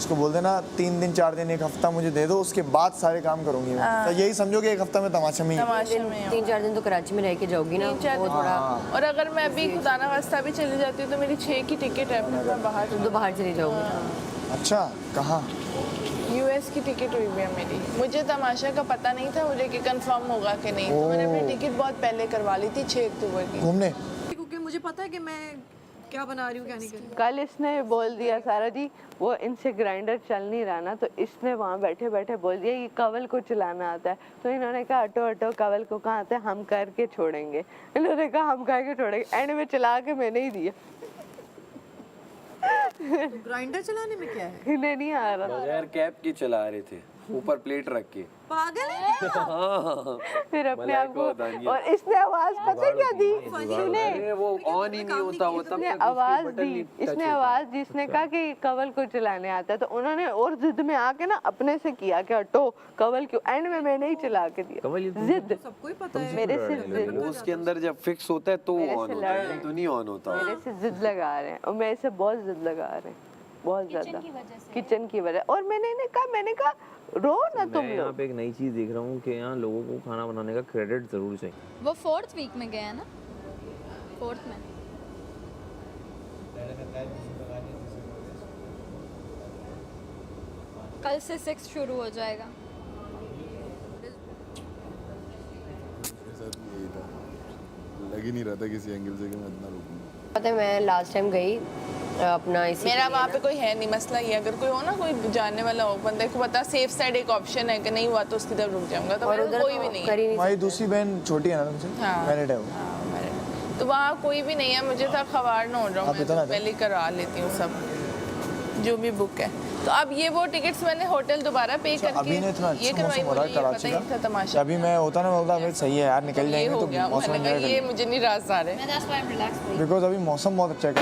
उसको बोल देना 3 दिन 4 दिन 1 हफ्ता मुझे दे दो, उसके बाद सारे काम करूंगी मैं। तो यही समझो कि 1 हफ्ता में तमाशा में ही। 3-4 दिन तो कराची में रह के जाओगी ना, वो थोड़ा। और अगर मैं अभी खुदा ना वास्ता भी चली जाती हूँ तो मेरी 6 की टिकट है, फिर मैं बाहर तुम तो बाहर चली जाओगी। अच्छा, कहाँ? यूएस की टिकट हुई भी है मेरी। मुझे तमाशा का पता नहीं था मुझे कि कंफर्म होगा कि नहीं, तो मैंने अपनी टिकट बहुत पहले करवा ली थी 6 अक्टूबर की। घूमने? क्योंकि मुझे पता है कि मैं क्या बना रही हूँ क्या नहीं कर रही। कल इसने बोल दिया सारा जी वो इनसे ग्राइंडर चल नहीं रहा ना, तो इसने वहाँ बैठे बैठे बोल दिया ये कवल को चलाना आता है। तो इन्होंने कहा हटो हटो, कवल को कहाँ आता है, हम करके छोड़ेंगे। इन्होंने कहा हम करके छोड़ेंगे, एंड में चला के मैंने ही दिया। ग्राइंडर चलाने में क्या है? इन्हें नहीं आ रहा। बगैर कैप के चला रहे थे, ऊपर प्लेट रख के। पागल है क्या? फिर अपने आप को, और इसने आवाज पता है क्या दी? अरे वो ऑन ही नहीं होता, वो तब इसने तक आवाज उसकी बटन दी, नहीं इसने touch आवाज दी, इसने कहा कि कवल को चलाने आता है। तो उन्होंने और जिद में आके ना अपने से किया कि हटो कवल क्यों, एंड में मैंने ही चला के दिया। जिद सबको ही पता है। मेरे से होता। जिद, वो उसके अंदर जब फिक्स होता है तो मेरे ऑन से होता है, लड़ नहीं तो नहीं ऑन होता। मेरे से जिद लगा रहे हैं, और मेरे से बहुत जिद लगा रहे हैं, बहुत ज्यादा किचन की वजह। और मैंने कहा रो ना तुम मैं यहाँ लोग। पे एक नई चीज़ देख रहा हूँ कि यहाँ लोगों को खाना बनाने का क्रेडिट ज़रूर चाहिए। वो 4th वीक में गया ना, 4th में। कल से 6 शुरू हो जाएगा। लग ही नहीं रहा था किसी एंगल से कि मैं इतना रुकूंगा। पता है मैं लास्ट टाइम गई अपना इसी मेरा वहाँ पे कोई है नहीं, मसला ये अगर कोई हो ना, कोई जानने वाला हो, बंदे को पता सेफ साइड एक ऑप्शन है कि नहीं हुआ तो उसकी तरफ रुक जाऊंगा, तो और उधर कोई भी नहीं है। कर ही नहीं हमारी दूसरी बहन छोटी है ना तुमसे, हाँ। मैरिड है वो। हाँ, मैरिड। तो वहाँ कोई भी नहीं है, मुझे था खबर ना हो जाऊँ, आप मैं तो इतना पहले करा लेती हूँ सब जो भी बुक है। तो अब ये वो टिकट्स मैंने होटल दोबारा पे करके अभी ने इतना ये अच्छा करवाई, मौसम हो रहा है मुझे ये पता कराची ही नहीं था का। तमाशा। अभी मैं होता ना, मैं बोलता भाई सही है यार, निकल ये जाएंगे हो तो गया, मौसम मैंने कहा एंजॉय ये करेंगे। मुझे नहीं रास आ रहे। बिकॉज अभी मौसम बहुत अच्छा है।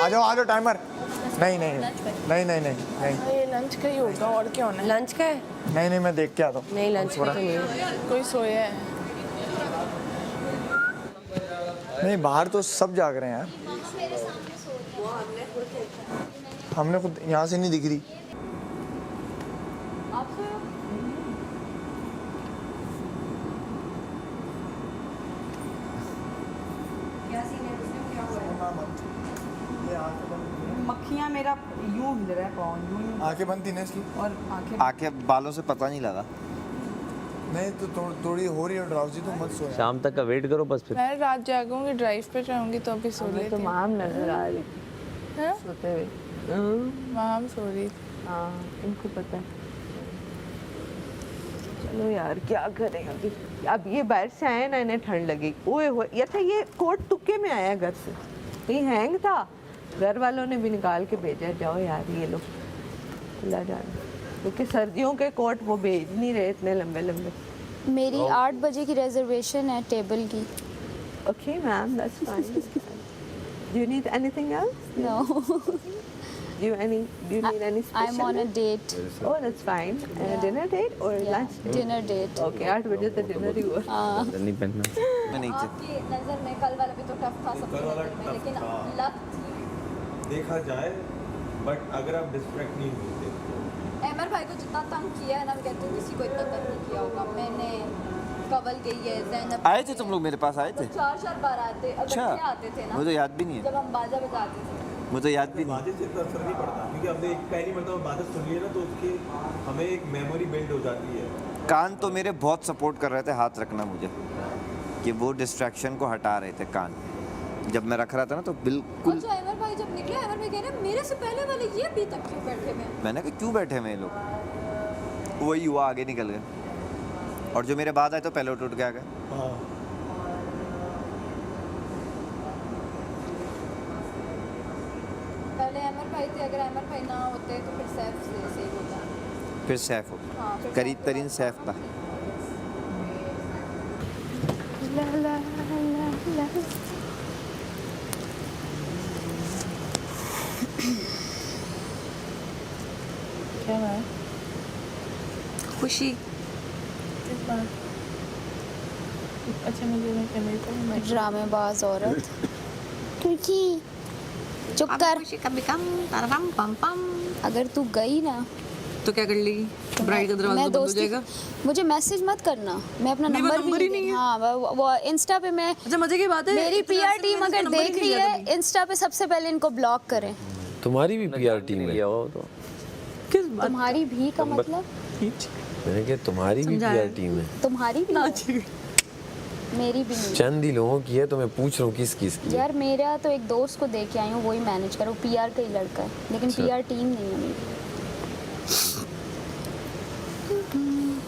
आ जाओ टाइमर। नहीं नहीं नहीं नहीं नहीं नहीं ये लंच का ही होगा और क्या होना है। लंच का है? नहीं मैं देख के आता हूँ। नहीं लंच का तो नहीं है। कोई सोया है? नहीं बाहर तो सब जाग रहे हैं यार, हमने खुद यहाँ से नहीं दिख रही। मक्खियाँ मेरा यूं हिल रहा है, पाँव यूं आंखें बंद थी ना इसकी, और आंखें। आंखें बालों से पता नहीं लगा। नहीं तो थोड़ी हो रही है ड्राउजी, तो मत सो। शाम तक का वेट करो बस फिर। मैं रात जागूंगी, ड्राइव पे जाऊंगी तो अभी सो लेती तो हूँ। माम नजर आ रही हाँ? सोते हुए। वहाँ सो रही थी। हाँ इनको पता है। चलो यार क्या करें अभी। अब ये बाहर से आए ना, इन्हें ठंड लगी। ओए हो, अच्छा ये कोट तुक्के में आया घर से, ये हैंग था, घर वालों ने भी निकाल के भेजा। जाओ यार ये लो खुला जाना, क्योंकि सर्दियों के कोट वो भेज नहीं रहे इतने लंबे लंबे। मेरी 8 बजे की रिजर्वेशन है टेबल की। Okay ma'am, that's fine. Do you need anything else? No, Do you need any special? I'm on a date. Oh, that's fine. Dinner date or lunch date? Dinner date. Okay, 8 बजे तक dinner ही हुआ। नहीं पहनना। मैं नहीं थी। आपकी नज़र में कल वाला भी तो टफ था सबसे नज़र में, लेकिन लक थी। देखा जाए, बट अगर आप डिस्ट्रैक्ट नहीं होते तो एमर भाई को जितना तंग किया है ना, मैं कहती हूँ किसी को इतना तंग नहीं किया होगा। मैंने कवल गई है, ज़ैनब आए थे तुम लोग मेरे पास आए थे? 4 बार आए थे, अच्छा। इकट्ठे आते थे ना, मुझे तो याद भी नहीं है। जब हम बाजा बजाते थे। मुझे तो याद भी नहीं। बातें से इतना असर नहीं पड़ता, क्योंकि हमने एक पहली मरतबा बातें सुन ली है ना, तो उसकी हमें एक मेमोरी बिल्ड हो जाती है। कान तो मेरे बहुत सपोर्ट कर रहे थे, हाथ रखना मुझे, कि वो डिस्ट्रैक्शन को हटा रहे थे कान। जब मैं रख रहा था ना तो बिल्कुल। अच्छा, एमर भाई जब निकले, एमर भाई कह रहे हैं मेरे से पहले वाले ये अभी तक क्यों बैठे हुए हैं? मैंने कहा क्यों बैठे हैं ये लोग, वही हुआ, आगे निकल गए। और जो मेरे बाद आए तो पहले उठ के आ गए। हाँ, पहले एमर भाई थे, अगर एमर भाई ना होते तो फिर सैफ से सेव होता। फिर सैफ हो, हाँ, फिर करीब सैफ तरीन होता। सैफ था। क्या है? खुशी। अच्छा मुझे नहीं करनी तो ड्रामेबाज औरत। तुर्की चुप कर। खुशी कभी कम तरम पम पम। अगर तू गई ना तो क्या कर लेगी? ब्राइड का दरवाजा मैं बंद हो दोस्ती जाएगा। मुझे मैसेज मत करना, मैं अपना मेरे पास नंबर नंबर ही भी नहीं है। हाँ वो इंस्टा पे मैं अच्छा मजे की बात है, मेरी इतना पीआर से टीम मैंने अगर नंबर ही देख नहीं रही लिया है इंस्टा पे सबसे पहले इनको ब्लॉक करें। तुम्हारी भी पीआर टीम है? किया हो तो किस बात? तुम्हारी भी का मतलब मैंने कहा तुम्हारी भी समझाया। पीआर टीम है? तुम्हारी भी ना है, जी। मेरी भी नहीं। चंद ही लोगों की है तो मैं पूछ रहा हूँ किस किस की है? यार मेरा तो एक दोस्त को दे के आई हूँ, वही मैनेज करो, पीआर का ही लड़का है, लेकिन अच्छा। पीआर टीम नहीं है मेरी।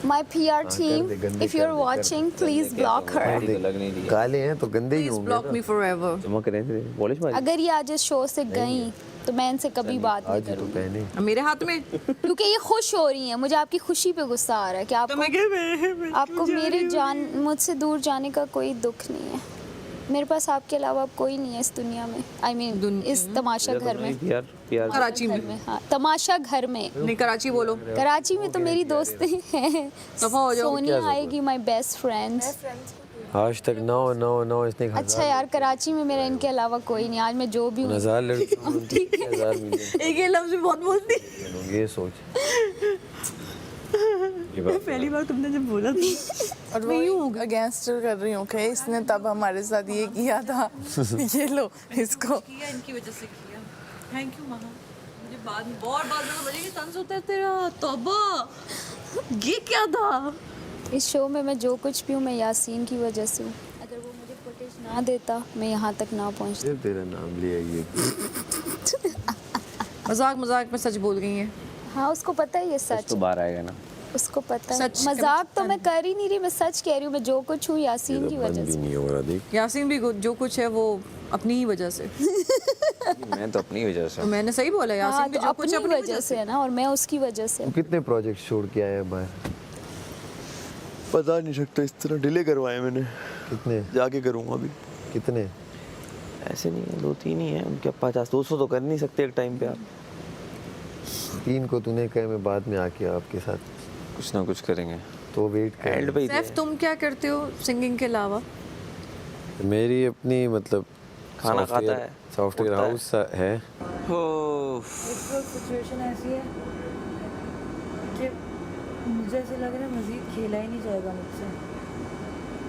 माय पीआर टीम, दे, गंदे इफ यू आर कर दे, वाचिंग प्लीज ब्लॉक हर। लग नहीं रही काले हैं तो गंदे ही Please होंगे block ना। me forever। चमक रहे थे पॉलिश मारी अगर ये आज इस शो से गई तो मैं इनसे कभी बात नहीं आज ही तो करूंगी, पहने। मेरे हाथ में क्योंकि ये खुश हो रही हैं। मुझे आपकी खुशी पे गुस्सा आ रहा है कि तो आपको मैं क्या आपको मेरे जान मुझसे दूर जाने का कोई दुख नहीं है। मेरे पास आपके अलावा कोई नहीं है इस दुनिया में, आई मीन इस तमाशा घर में, पीआर पीआर कराची घर में में, हाँ तमाशा घर में। नहीं, कराची बोलो। कराची में तो मेरी दोस्तें हैं, दफा हो जाओ। सोनिया आएगी, माय बेस्ट फ्रेंड्स। आज तक 9 इसने अच्छा यार कराची में मेरा इनके अलावा कोई नहीं। आज मैं जो भी हूँ 1000 लड़की 1000 मिलियन एक ये लफ्ज भी बहुत बोलती। ये सोच। ये बात पहली बार तुमने जब बोला था और मैं यूँ अगेंस्ट कर रही हूँ कि इसने तब हमारे साथ ये किया था। ये लो इसको। किया इनकी वजह से किया। थैंक यू महा। मुझे बाद में बहुत बाद में समझ आई कि तंज होता है तेरा। तौबा, ये क्या था? इस शो में मैं जो कुछ भी हूँ मैं यासीन की वजह से हूँ। अगर वो मुझे फुटेज ना देता मैं यहाँ तक ना पहुँचती। सिर्फ तेरा नाम लिया ये। मजाक मजाक में सच बोल गई है। हाँ उसको पता है ये सच तो है, बाहर आएगा ना। उसको पता है। सच मजाक तो मैं कर ही नहीं रही, मैं सच कह रही हूँ। मैं जो कुछ हूँ ये यासीन तो की बंद वजह भी से। नहीं हो रहा देख। यासीन भी जो कुछ है वो अपनी ही वजह से। मैं तो अपनी वजह से तो मैंने सही बोला, हाँ यासीन भी तो जो कुछ अपनी वजह से है ना, और मैं उसकी वजह से। तू कितने प्रोजेक्ट छोड़ के आया बाहर? पता नहीं सकता, इस तरह डिले करवाए मैंने। कितने जाके करूँगा अभी। कितने? ऐसे नहीं है, 2-3 ही है उनके। 50-200 तो कर नहीं सकते एक टाइम पे आप। 3 को तूने कहा मैं बाद में आके आपके साथ कुछ ना कुछ करेंगे तो वेट कर। एंड पे ही सैफ तुम क्या करते हो सिंगिंग के अलावा? मेरी अपनी मतलब खाना खाता है, सॉफ्टवेयर उठता है। हाउस है। हो सिचुएशन ऐसी है कि मुझे ऐसे लग रहा है मजीद खेला ही नहीं जाएगा मुझसे।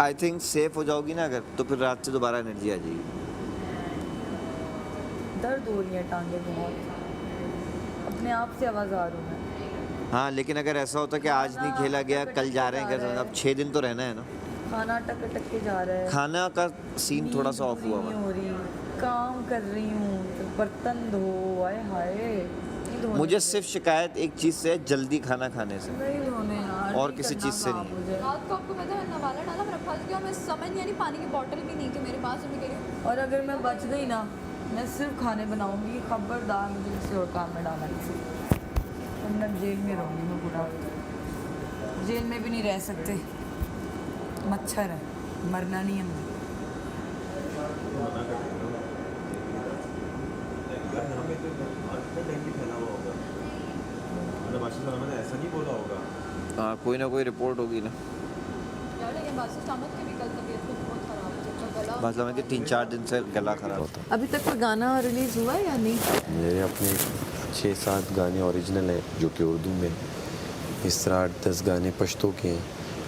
आई थिंक सेफ हो जाओगी ना अगर, तो फिर रात से दोबारा एनर्जी आ जाएगी। दर्द हो रही है टांगे बहुत, अपने आप से आवाज़ आ रही हूँ मैं। हाँ लेकिन अगर ऐसा होता कि आज नहीं खेला गया, कल जा रहे हैं घर, अब 6 दिन तो रहना है ना। खाना टक टक के जा रहा है, खाना का सीन थोड़ा सा ऑफ हुआ नहीं हुआ। हो रही, काम कर रही हूँ तो बर्तन धो, आए हाय नहीं धोने मुझे सिर्फ शिकायत एक चीज़ से है, जल्दी खाना खाने से। नहीं धोने यार, और नहीं किसी करना चीज़ से काम नहीं। मुझे। रात को आपको पता है नवाला डाला, मैं फंस गया और मैं समझ नहीं आ रही, पानी की बोतल भी नहीं थी मेरे पास। मैं कह रही हूँ और अगर मैं बच गई ना, मैं सिर्फ खाने बनाऊंगी, खबरदार मुझे किसी और काम में डालना किसी, वरना जेल में रहूँगी मैं पूरा। जेल में भी नहीं रह सकते, मच्छर है, मरना नहीं है मुझे। यार यहाँ पे तो कितना टाइम भी फैला हुआ होगा। मतलब माशाल्लाह मैंने ऐसा नहीं बोला होगा। हाँ कोई ना कोई रिपोर्ट होगी ना। यार लेकिन बात समझ के भी कल तबीयत तो बहुत खराब है, जब गला मतलब मैं कि 3-4 दिन से गला खराब होता। अभी तक कोई गाना रिलीज हुआ है या नहीं? मेरे अपने 6-7 गाने ओरिजिनल हैं जो कि उर्दू में, इस तरह 8-10 गाने पश्तो के हैं,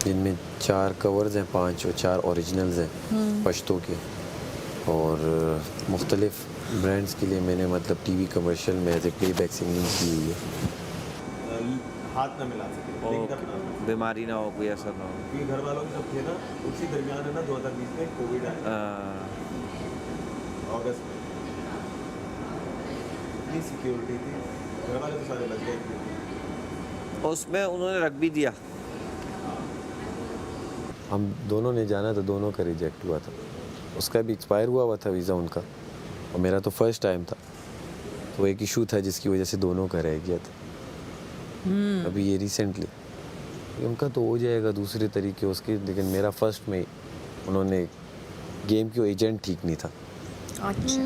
जिनमें 4 कवर्स हैं, 5 और 4 ओरिजिनल्स हैं पश्तो के। और मुख्तलिफ ब्रांड्स के लिए मैंने मतलब टीवी कमर्शियल में एज ए प्लेबैक सिंगिंग की हुई है। हाथ ना मिला सके, लेकिन अपना बीमारी ना हो, कोई असर ना हो। क्योंकि घर वालों के सब थे ना, उसी दरमियान है ना 2020 में कोविड आया अगस्त में। इतनी सिक्योरिटी थी, घर वाले तो सारे लग गए। और उसमें उन्होंने रख भी दिया। हम दोनों ने जाना तो दोनों का रिजेक्ट हुआ था। उसका भी एक्सपायर हुआ था वीज़ा उनका, और मेरा तो फर्स्ट टाइम था, तो एक इशू था जिसकी वजह से दोनों का रह गया था। अभी ये रिसेंटली उनका तो हो जाएगा दूसरे तरीके उसके, लेकिन मेरा फर्स्ट में उन्होंने गेम की एजेंट ठीक नहीं था। अच्छा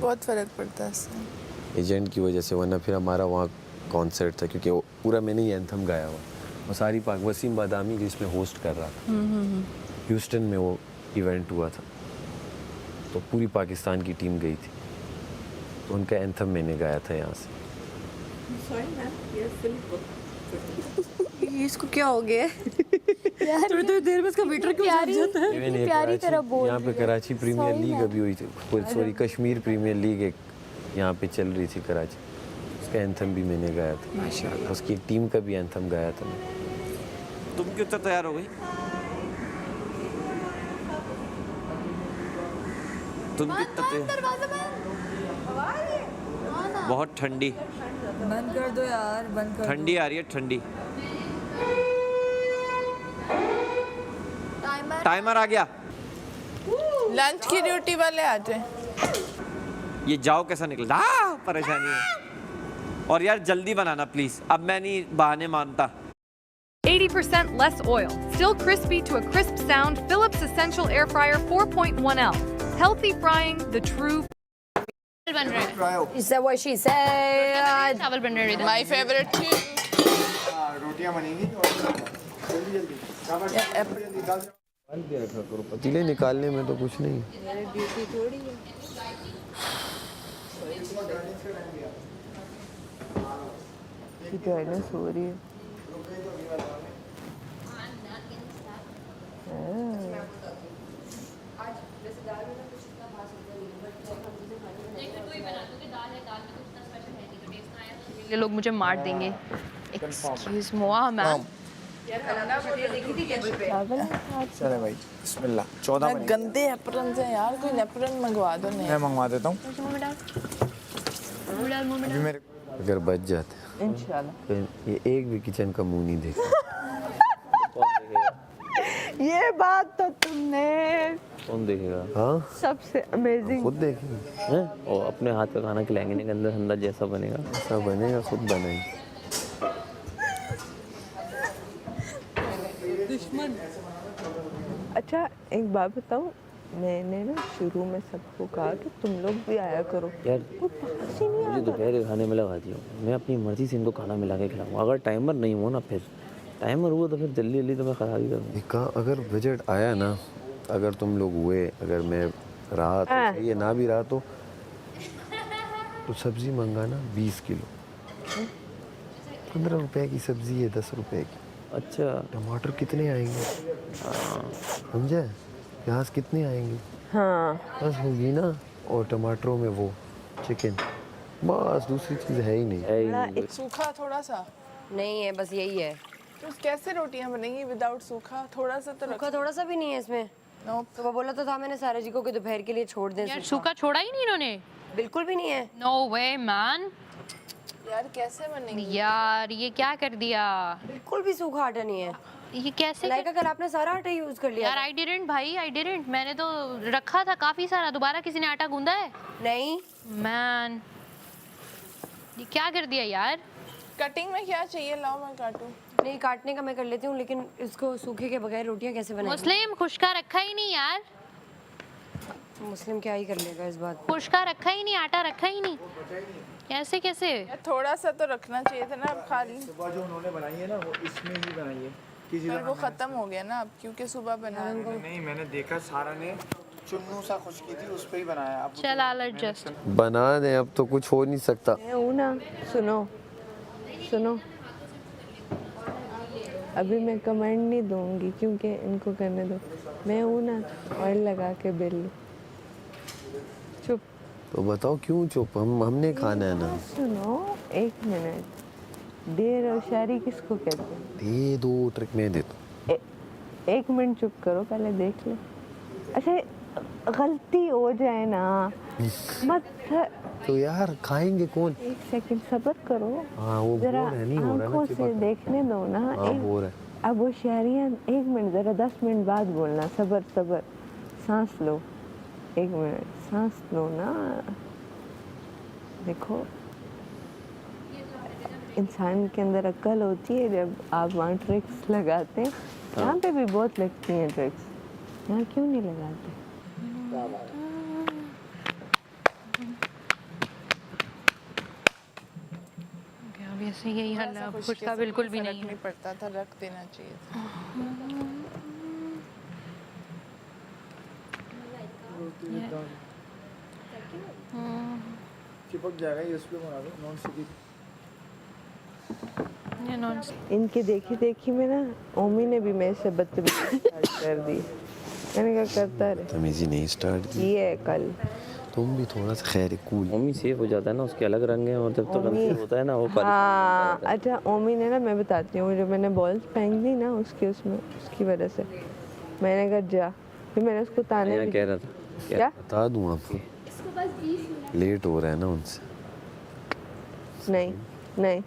बहुत फ़र्क पड़ता है इससे। एजेंट की वजह से, वरना फिर हमारा वहाँ कॉन्सर्ट था, क्योंकि वो पूरा मैंने ही एंथम गाया हुआ, और सारी पाक वसीम बादामी जिसमें होस्ट कर रहा था। ह्यूस्टन में वो इवेंट हुआ था, तो पूरी पाकिस्तान की टीम गई थी, तो उनका एंथम मैंने गाया था यहाँ से। ये इसको क्या हो गया थोड़ी थोड़ी देर में इसका वेटर क्यों जम जाता है? इवन ये प्यारी तरह बोल यहाँ पे कराची प्रीमियर लीग अभी हुई थी, सॉरी कश्मीर प्रीमियर लीग एक यहाँ पे चल रही थी कराची, उसका एंथम भी मैंने गाया था माशाल्लाह, उसकी टीम का भी एंथम गाया था मैं। तुम क्यों तक तैयार हो गई? तुम कितना बहुत ठंडी, बंद कर दो यार, बंद कर ठंडी आ रही है ठंडी। टाइमर आ गया। लंच की ड्यूटी वाले आ जाए। ये जाओ कैसा निकला, परेशानी है। और यार जल्दी बनाना प्लीज, अब मैं नहीं बहाने मानता। 80% less oil, still crispy to a crisp sound. Philips Essential Air Fryer 4.1L. Healthy frying, the true. बन रहे हैं। Is that what she said? चावल बन रहे हैं। माय फेवरेट चीज। रोटियां बनेंगी और जल्दी जल्दी निकाल दिया रखा करो, पतीले निकालने में तो कुछ नहीं। ड्यूटी थोड़ी है। ये सो रही है। ये लोग मुझे मार देंगे। Excuse moi, ma'am. चले भाई बिस्मिल्लाह। 14 बनेंगे। गंदे एप्रन से यार, कोई एप्रन मंगवा दो। नहीं मैं मंगवा देता हूँ अभी मेरे। अगर बच जाते इंशाल्लाह। तो ये एक भी किचन का मुंह नहीं देखा। ये बात तो तुमने कौन देखेगा? हाँ सबसे अमेजिंग। खुद देखेंगे हैं? और अपने हाथ का खाना खिलाएंगे नहीं, गंदा ठंडा जैसा बनेगा ऐसा बनेगा, खुद बनाएंगे। अच्छा एक बात बताऊँ, मैंने ना शुरू में सबको कहा कि तुम लोग भी आया करो। यार कोई पास ही नहीं मुझे दोपहर के खाने में लगा दियो, मैं अपनी मर्जी से इनको खाना मिला के खिलाऊंगा। अगर टाइमर नहीं हो ना, फिर टाइमर हुआ तो फिर जल्दी जल्दी तो मैं खराब ही करूँगा। कहा अगर बजट आया ना, अगर तुम लोग हुए, अगर मैं रहा तो सही है, ना भी रहा तो सब्जी मंगाना 20 किलो। 15 रुपए की सब्जी है, 10 रुपए की। अच्छा टमाटर कितने आएंगे? समझे? प्याज कितने आएंगे? हाँ बस होगी ना, और टमाटरों में वो चिकन, बस दूसरी चीज़ है ही नहीं। सूखा थोड़ा सा नहीं है, बस यही है। तो कैसे रोटियां बनेंगी विदाउट सूखा? थोड़ा सा तो सूखा थोड़ा सा भी नहीं है इसमें। तो बोला तो था मैंने सारे जी को कि दोपहर के लिए छोड़ दें। यार सूखा छोड़ा ही नहीं इन्होंने। बिल्कुल भी नहीं है। नो वे मैन। यार कैसे बनेंगी? यार ये क्या कर दिया? बिल्कुल भी सूखा आटा नहीं है। ये कैसे? लाइक अगर आपने सारा आटा यूज कर लिया। यार आई डिडंट भाई, आई डिडंट। मैंने तो रखा था काफी सारा। दोबारा किसी ने आटा गूंदा है? नहीं मैन ये क्या कर दिया यार? कटिंग में क्या चाहिए? लाओ मैं काटूं। नहीं काटने का मैं कर लेती हूँ, लेकिन इसको सूखे के बगैर रोटियां कैसे बनाएंगे? मुस्लिम खुशका रखा ही नहीं यार। मुस्लिम क्या ही कर लेगा इस बात। खुशका रखा ही नहीं, आटा रखा ही नहीं, कैसे कैसे? थोड़ा सा तो रखना चाहिए था ना। अब खाली सुबह जो उन्होंने बनाई है ना, वो इसमें ही बनाई है। किसी पर वो खत्म हो गया ना अब, क्योंकि सुबह बना। नहीं, मैंने देखा सारा ने चुन्नू सा खुश की थी, उस पे ही बनाया। अब चल I'll adjust। बना दे, अब तो कुछ हो नहीं सकता। मैं हूँ ना। सुनो सुनो, अभी मैं कमेंट नहीं दूंगी क्योंकि इनको करने दो। मैं हूँ ना, ऑयल लगा के बेल लो। चुप। तो बताओ क्यों चुप? हमने खाना है ना। सुनो एक मिनट, देर और शायरी किसको कहते हैं? दे दो ट्रिक में दे दो। एक मिनट चुप करो, पहले देख लो। अच्छा गलती हो जाए ना मत। तो यार खाएंगे कौन? एक सेकंड सब्र करो। हाँ वो जरा बोर है, नहीं हो रहा ना आंखों चिपक। से देखने दो ना। हाँ बोर है। अब वो शायरियाँ एक मिनट, जरा 10 मिनट बाद बोलना। सब्र सब्र, सांस लो। एक मिनट सांस लो ना। देखो इंसान के अंदर अक्ल होती है जब आप वहाँ ट्रिक्स लगाते हैं। यहाँ पे भी बहुत लगती हैं ट्रिक्स, यहाँ क्यों नहीं लगाते? वैसे यही हाल है, खुशका बिल्कुल भी नहीं है। पड़ता था, रख देना चाहिए था। चिपक जाएगा ये, उस पे बना दो नॉन स्टिकी। इनके देखी देखी में ना ओमी ने भी मेरे से बदतमीजी स्टार्ट कर दी। मैंने कहा करता रहे, तमीज़ी नहीं स्टार्ट की। ये है कल। तुम भी थोड़ा सा खैर कूल। मम्मी सेफ हो जाता है ना, उसके अलग रंग हैं और जब तक ओमी- होता है ना वो हाँ अच्छा, ओमी ने ना, मैं बताती हूँ, जो मैंने बॉल्स फेंक दी ना उसकी उसमें उसकी वजह से मैंने कहा जा, फिर मैंने उसको ताने मैं भी- कह रहा था क्या बता दूँ आपको, लेट हो रहा है ना उनसे। नहीं नहीं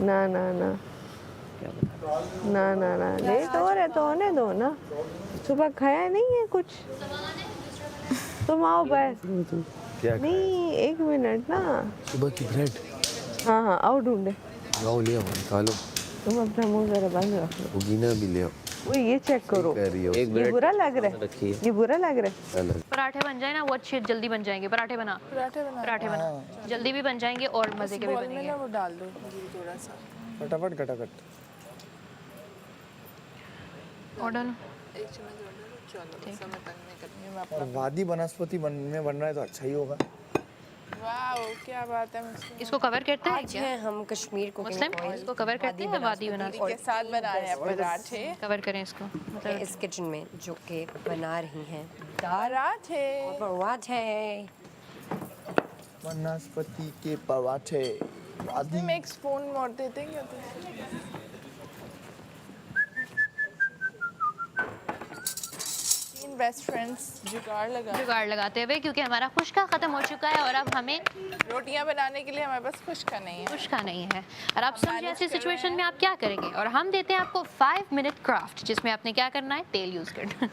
ना ना ना ना ना ना लेट हो रहा है तो होने दो ना, सुबह खाया नहीं है कुछ, तुम आओ बस। क्या नहीं 1 मिनट ना, सुबह की ब्रेड? हाँ हाँ आओ ढूंढे, आओ ले आओ, खा लो। तुम अपना मुंह जरा बंद रख लो। पुदीना भी ले आओ। वो ये चेक करो, कर रही हो एक ये ब्रेड बुरा लग रहा है, रखी है। ये बुरा लग रहा है। अलग। पराठे बन जाए ना वो अच्छे जल्दी बन जाएंगे। पराठे बना, पराठे बना, जल्दी भी बन जाएंगे और मजे के भी बॉल में बनेंगे। ना वो डाल दो थोड़ा सा। फटाफट खटाखट। और डालो। एक चम्मच और डालो, चलो बस मैं तंग नहीं करती हूँ। मैं और वादी वनस्पति में बन रहा है तो अच्छा ही होगा। वाह क्या बात है। मुस्लिम इसको कवर करते हैं क्या? हम कश्मीर को मुस्लिम इसको कवर करते हैं वादी बना के साथ बना रहे हैं पराठे। कवर करें इसको, मतलब इस किचन में जो कि बना रही हैं पराठे पराठे। वनस्पति के पराठे। वादी में एक स्पून मोड़ देते हैं क्या तो? तीन बेस्ट फ्रेंड्स जुगाड़ लगाते हुए, क्योंकि हमारा खुश्का खत्म हो चुका है और अब हमें रोटियां बनाने के लिए हमारे पास खुश्का नहीं है। खुश्का नहीं है। और आप समझे ऐसी सिचुएशन में आप क्या करेंगे, और हम देते हैं आपको 5 मिनट क्राफ्ट, जिसमें आपने क्या करना है, तेल यूज करना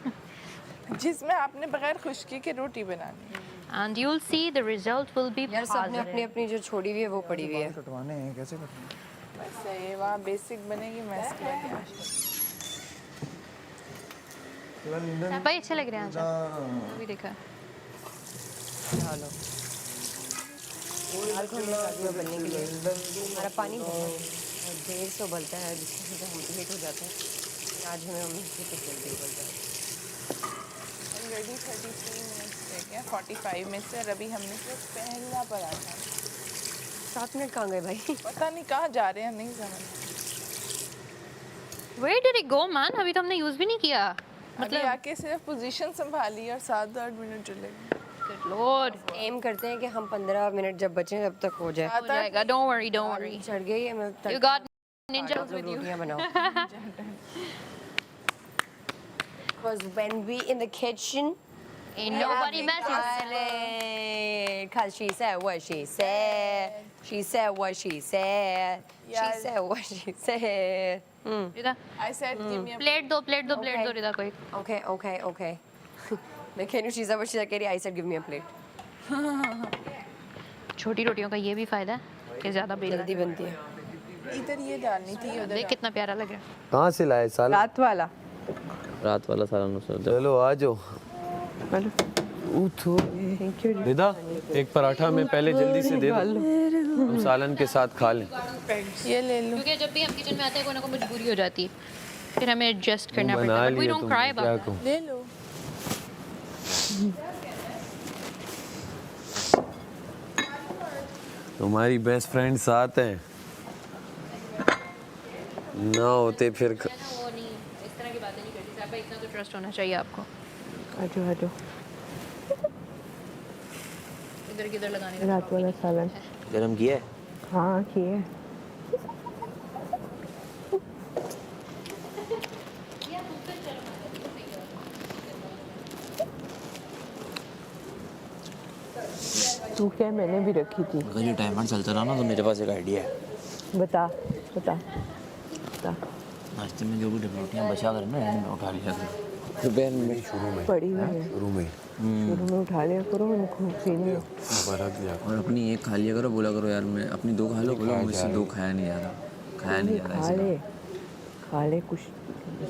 जिसमें आपने बगैर खुश्की के रोटी बनानी है। and you'll see the result will be यार सबने अपनी positive. अपनी जो छोड़ी हुई है वो पड़ी हुई है। कटवाने हैं, कैसे कटवाने? वैसे ये वहाँ बेसिक बनेगी, मैं इसके बाद भाई अच्छे लग रहे हैं आज, अभी देखा। दाल को हमने कर दिया बनने के लिए। हमारा पानी बहुत देर से उबलता है, जिसकी वजह से हम लेट हो जाते हैं। आज हमें मम्मी से कुछ जल्दी उबल जाए। ऑलरेडी 33 मिनट्स रह गए, 45 में से। और अभी हमने सिर्फ पहला पराठा। 7 मिनट कहाँ गए भाई? पता नहीं कहाँ जा रहे हैं, नहीं समझ। Where did it go man? अभी तो हमने यूज भी नहीं किया। मतलब आके सिर्फ पोजीशन संभाली और 7-8 मिनट चलेंगे। Good Lord. एम करते हैं कि हम 15 मिनट जब बचें जब तक हो जाए। हो जाएगा, don't worry, don't worry. चढ़ गई है मैं। You got ninjas with you. रोटियां बनाओ। Because when we in the kitchen, Ain't nobody messing. silent. Cause she said what she said. She said what she said. She Yes. said what she said. Rida, I said give me a plate दो Okay. रिदा कोई। Okay, okay, okay. मैं कह रही हूँ she said what she said, कह रही I said give me a plate. छोटी रोटियों का ये भी फायदा है कि ज्यादा बेलना जल्दी बनती है। इधर ये डालनी थी, उधर देख कितना प्यारा लग रहा है। कहाँ से लाए साला? रात वाला रात वाला सारा नुस्खा। चलो आ जाओ। उठो। Thank you. रिदा, एक पराठा में पहले जल्दी से दे दो, हम सालन के साथ खा लें। ये ले लो। क्योंकि जब भी हम किचन में आते हैं कोई ना कोई मजबूरी हो जाती है, फिर हमें एडजस्ट करना बना पड़ता है, बट वी लिया डोंट तुमने, क्राई क्या अबाउट कहूँ? ले लो। तुम्हारी बेस्ट फ्रेंड साथ हैं, ना होते फिर वो नहीं, इस तरह की बातें नहीं करती साहब, इतना तो ट्रस्ट होना चाहिए आपको। आजो आजो। इधर किधर लगाने का रात वाला सालन। गरम किया है? हाँ किए। तू क्या, मैंने भी रखी थी। अगर ये टाइमर चलता रहा ना तो मेरे पास एक आइडिया है। बता बता बता। नाश्ते में जो भी रोटियां बचा कर ना एंड में उठा लिया करो। दोपहर में शुरू में पड़ी हुई है, शुरू में शुरू में उठा लिया करो, उनको पीनी है। बरक लिया और अपनी एक खा लिया करो, बोला करो यार मैं अपनी 2 खा लो, बोलो मुझसे 2 खाया नहीं जा रहा, खाया नहीं जा रहा खा ऐसे ले खा ले कुछ।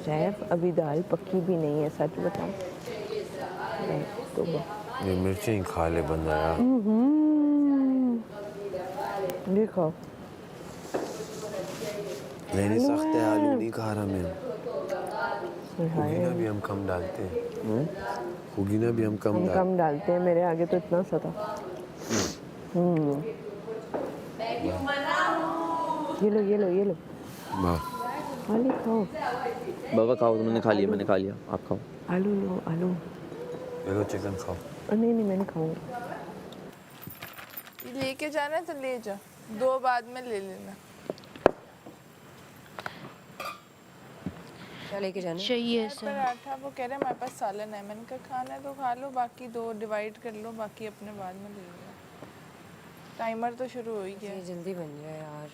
सैफ अभी दाल पक्की भी नहीं है, सच बता। नहीं तो ये मिर्चें ही खा ले बंदा यार। देखो नहीं सख्त है, आलू नहीं खा रहा मैं। पुदीना भी हम कम डालते हैं। पुदीना भी हम कम हम डालते कम डालते हैं, मेरे आगे तो इतना सा था। ये लो ये लो ये लो वाह आलू खाओ बाबा खाओ, तुमने खा लिया, मैंने खा लिया, आप खाओ। आलू लो आलू। लो चिकन खाओ। नहीं नहीं मैं नहीं खाऊंगी। लेके जाना है तो ले जा, 2 बाद में ले लेना। क्या लेके जाना है? चाहिए पराठा, वो कह रहे हैं हमारे पास सालन है। मैंने कहा खाना है तो खा लो, बाकी 2 डिवाइड कर लो, बाकी अपने बाद में ले लो। टाइमर तो शुरू हो ही गया ये है। जल्दी बन जाए यार।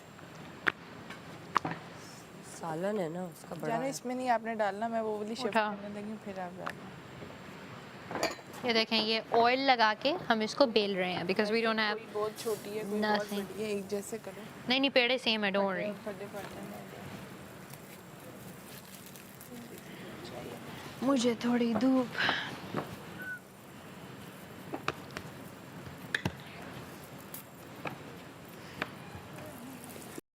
सालन है ना उसका बड़ा जानो है। इसमें नहीं आपने डालना, मैं वो वाली शिफ्ट उठा। करने लगी, फिर आप डालना। ये देखें, ये ऑयल लगा के हम इसको बेल रहे हैं बिकॉज वी डोंट हैव। कोई बहुत छोटी है, कोई बहुत Nothing. बड़ी है, एक जैसे करो। नहीं नहीं, पेड़े सेम है, डोंट वरी। फटे फटे नहीं। मुझे थोड़ी धूप